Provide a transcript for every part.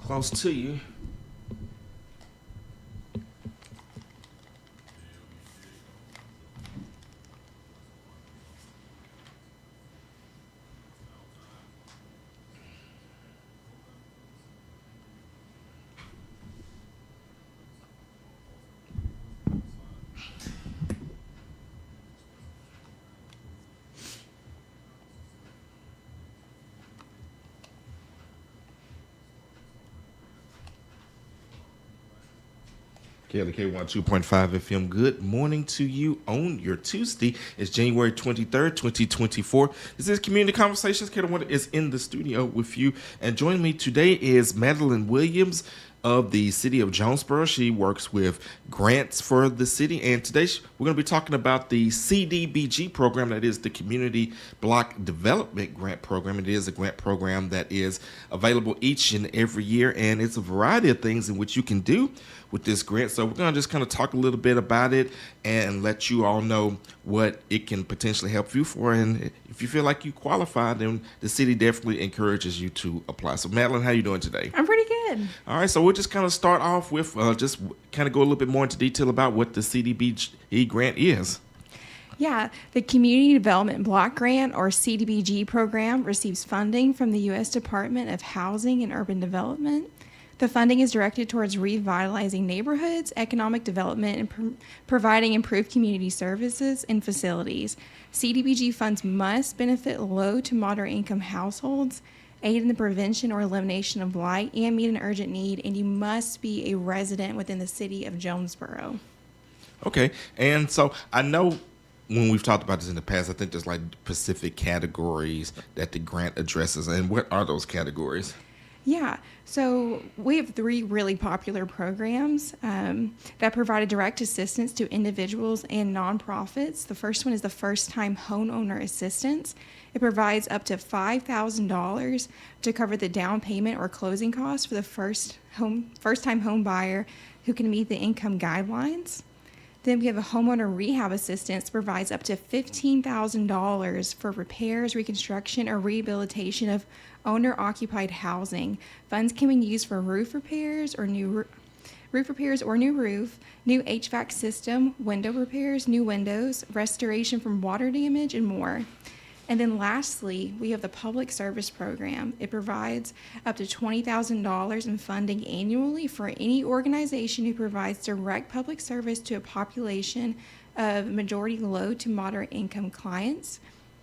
close to you. Kelly K12.5 FM. Good morning to you on your Tuesday. It's January 23rd, 2024. This is Community Conversations. Kelly is in the studio with you. And joining me today is Madelynn Williams of the City of Jonesboro. She works with grants for the city. And today we're going to be talking about the CDBG program, that is the Community Block Development Grant Program. It is a grant program that is available each and every year, and it's a variety of things in which you can do with this grant. So we're going to just kind of talk a little bit about it and let you all know what it can potentially help you for. And if you feel like you qualify, then the city definitely encourages you to apply. So Madelynn, how are you doing today? I'm pretty good. All right, so we'll just kind of start off with just kind of go a little bit more into detail about what the CDBG grant is. Yeah, the Community Development Block Grant, or CDBG program, receives funding from the U.S. Department of Housing and Urban Development. The funding is directed towards revitalizing neighborhoods, economic development, and providing improved community services and facilities. CDBG funds must benefit low to moderate income households, aid in the prevention or elimination of blight, and meet an urgent need, and you must be a resident within the City of Jonesboro. Okay, and so I know when we've talked about this in the past, I think there's like specific categories that the grant addresses, and what are those categories? Yeah, so we have three really popular programs that provide direct assistance to individuals and nonprofits. The first one is the First-Time Homeowner Assistance. It provides up to $5,000 to cover the down payment or closing costs for the first-time home buyer who can meet the income guidelines. Then we have a Homeowner Rehab Assistance that provides up to $15,000 for repairs, reconstruction, or rehabilitation of owner-occupied housing. Funds can be used for roof repairs or new roof, new HVAC system, window repairs, new windows, restoration from water damage, and more. And then lastly, we have the Public Service Program. It provides up to $20,000 in funding annually for any organization who provides direct public service to a population of majority low to moderate income clients.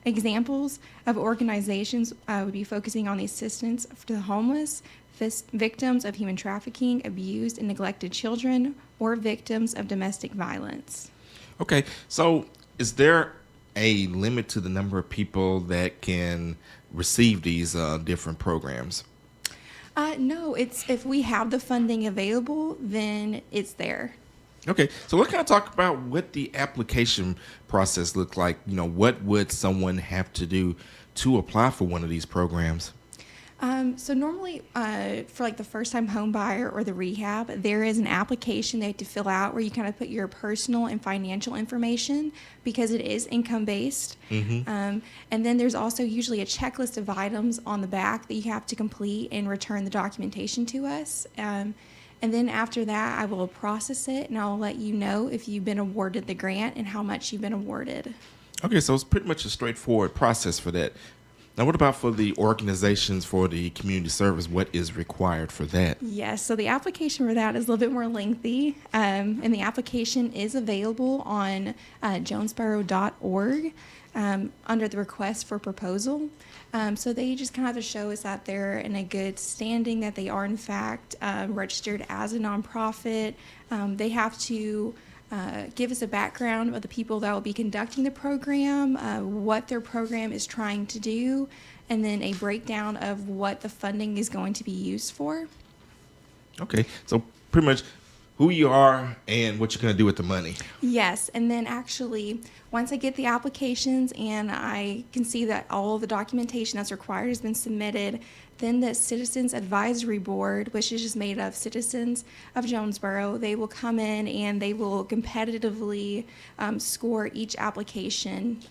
Examples of organizations would be focusing on the assistance to the homeless, victims of human trafficking, abused and neglected children, or victims of domestic violence. Okay, so is there a limit to the number of people that can receive these different programs? No, it's if we have the funding available, then it's there. Okay, so let's kind of talk about what the application process looked like. You know, what would someone have to do to apply for one of these programs? So normally for like the first-time home buyer or the rehab, there is an application they have to fill out where you kind of put your personal and financial information because it is income-based. Mm-hmm. And then there's also usually a checklist of items on the back that you have to complete and return the documentation to us. And then after that, I will process it, and I'll let you know if you've been awarded the grant and how much you've been awarded. Okay, so it's pretty much a straightforward process for that. Now, what about for the organizations for the community service? What is required for that? Yes, so the application for that is a little bit more lengthy, and the application is available on jonesboro.org under the request for proposal. So they just kind of have to show us that they're in a good standing, that they are in fact registered as a nonprofit. They have to give us a background of the people that will be conducting the program, what their program is trying to do, and then a breakdown of what the funding is going to be used for. Okay, so pretty much who you are and what you're going to do with the money. Yes, and then actually, once I get the applications and I can see that all of the documentation that's required has been submitted, then the Citizens Advisory Board, which is just made of citizens of Jonesboro, they will come in and they will competitively score each application.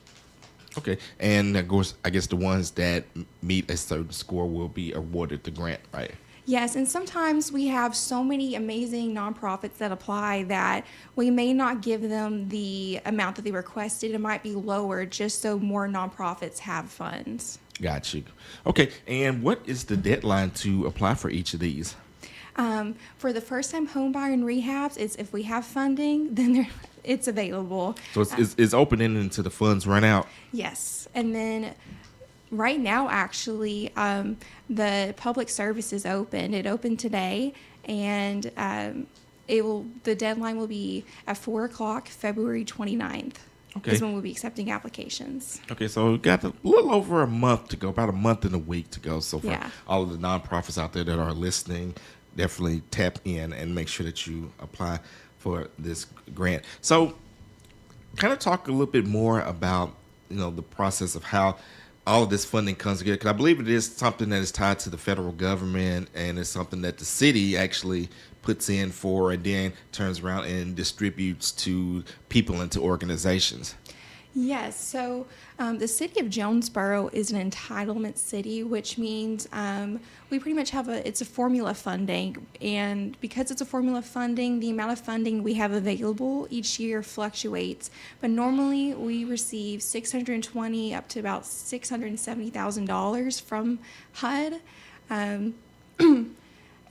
Okay, and of course, I guess the ones that meet a certain score will be awarded the grant, right? Yes, and sometimes we have so many amazing nonprofits that apply that we may not give them the amount that they requested. It might be lower just so more nonprofits have funds. Got you. Okay, and what is the deadline to apply for each of these? For the first-time home buyer and rehabs, it's if we have funding, then it's available. So it's opening until the funds run out. Yes, and then right now, actually, the public service is open. It opened today, and the deadline will be at 4 o'clock, February 29th. Okay. Is when we'll be accepting applications. Okay, so we've got a little over a month to go, about a month and a week to go. So for all of the nonprofits out there that are listening, definitely tap in and make sure that you apply for this grant. So kind of talk a little bit more about, the process of how all of this funding comes together, because I believe it is something that is tied to the federal government, and it's something that the city actually puts in for and then turns around and distributes to people and to organizations. Yes, so the City of Jonesboro is an entitlement city, which means we pretty much have it's a formula funding, and because it's a formula funding, the amount of funding we have available each year fluctuates. But normally we receive $620 up to about $670,000 from HUD.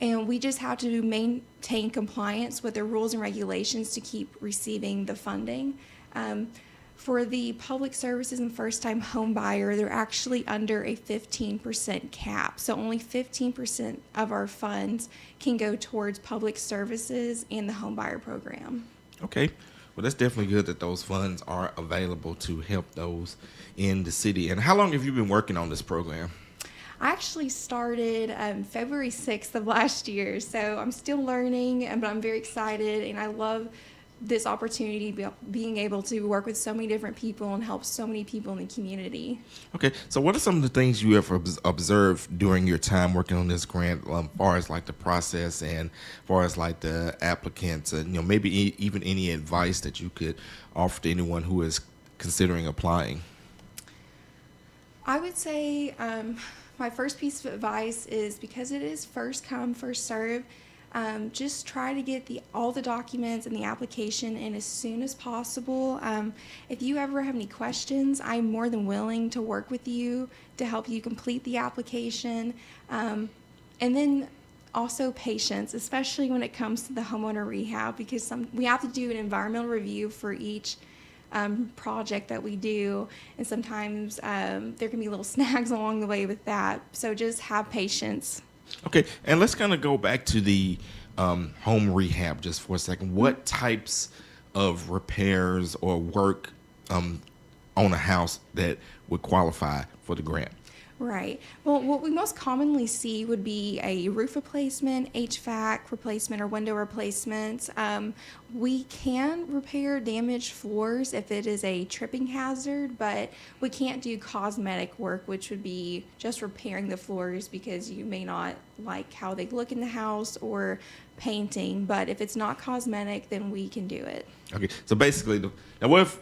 And we just have to maintain compliance with the rules and regulations to keep receiving the funding. For the public services and first-time home buyer, they're actually under a 15% cap. So only 15% of our funds can go towards public services and the home buyer program. Okay. Well, that's definitely good that those funds are available to help those in the city. And how long have you been working on this program? I actually started February 6th of last year, so I'm still learning, but I'm very excited, and I love this opportunity, being able to work with so many different people and help so many people in the community. Okay, so what are some of the things you have observed during your time working on this grant, as far as like the process and as far as like the applicants, and maybe even any advice that you could offer to anyone who is considering applying? I would say my first piece of advice is, because it is first come, first serve, just try to get all the documents and the application in as soon as possible. If you ever have any questions, I'm more than willing to work with you to help you complete the application. And then also patience, especially when it comes to the homeowner rehab, because we have to do an environmental review for each project that we do, and sometimes there can be little snags along the way with that. So just have patience. Okay, and let's kind of go back to the home rehab just for a second. What types of repairs or work on a house that would qualify for the grant? Right. Well, what we most commonly see would be a roof replacement, HVAC replacement, or window replacement. We can repair damaged floors if it is a tripping hazard, but we can't do cosmetic work, which would be just repairing the floors because you may not like how they look in the house, or painting. But if it's not cosmetic, then we can do it. Okay, so basically, now what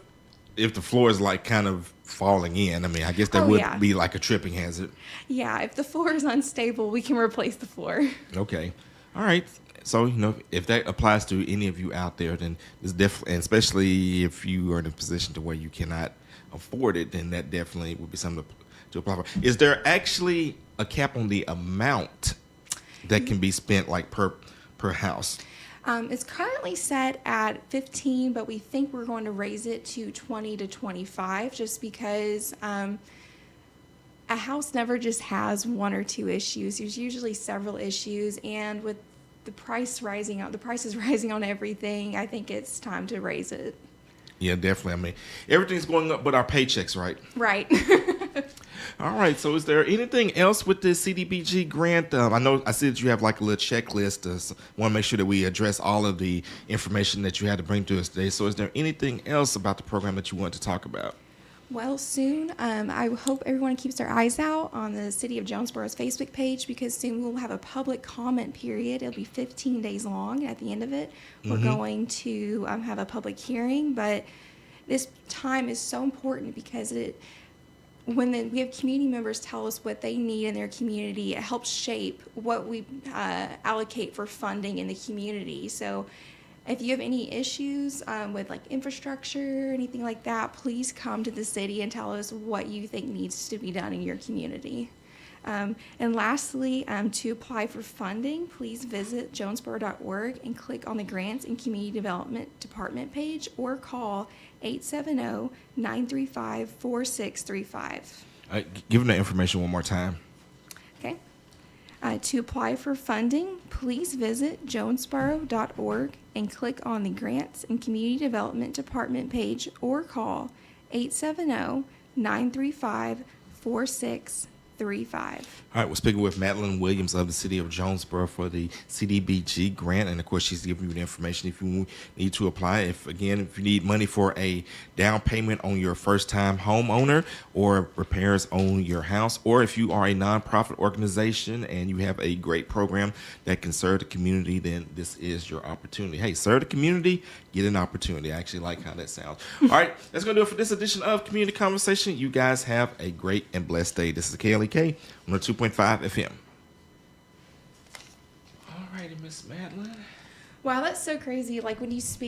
if the floor is like kind of falling in? I mean, I guess that would be like a tripping hazard. Yeah, if the floor is unstable, we can replace the floor. Okay. All right. So, if that applies to any of you out there, then it's definitely, and especially if you are in a position to where you cannot afford it, then that definitely would be something to apply for. Is there actually a cap on the amount that can be spent, like per house? It's currently set at 15, but we think we're going to raise it to 20 to 25, just because a house never just has one or two issues. There's usually several issues, and with the prices rising on everything, I think it's time to raise it. Yeah, definitely. I mean, everything's going up but our paychecks, right? Right. All right. So is there anything else with the CDBG grant? I know I see that you have like a little checklist. Want to make sure that we address all of the information that you had to bring to us today. So is there anything else about the program that you want to talk about? Well, soon. I hope everyone keeps their eyes out on the City of Jonesboro's Facebook page, because soon we'll have a public comment period. It'll be 15 days long. At the end of it, we're going to have a public hearing. But this time is so important because we have community members tell us what they need in their community, it helps shape what we allocate for funding in the community. So if you have any issues with like infrastructure or anything like that, please come to the city and tell us what you think needs to be done in your community. And lastly, to apply for funding, please visit jonesboro.org and click on the Grants and Community Development Department page or call 870-935-4635. Give them the information one more time. Okay. To apply for funding, please visit jonesboro.org and click on the Grants and Community Development Department page or call 870-935-4635. All right, we're speaking with Madelynn Williams of the City of Jonesboro for the CDBG grant, and of course, she's giving you the information if you need to apply. If you need money for a down payment on your first-time homeowner or repairs on your house, or if you are a nonprofit organization and you have a great program that can serve the community, then this is your opportunity. Hey, serve the community, get an opportunity. I actually like how that sounds. All right, that's going to do it for this edition of Community Conversation. You guys have a great and blessed day. This is KLEK on 2.5 FM. All righty, Miss Madelynn. Wow, that's so crazy. Like when you speak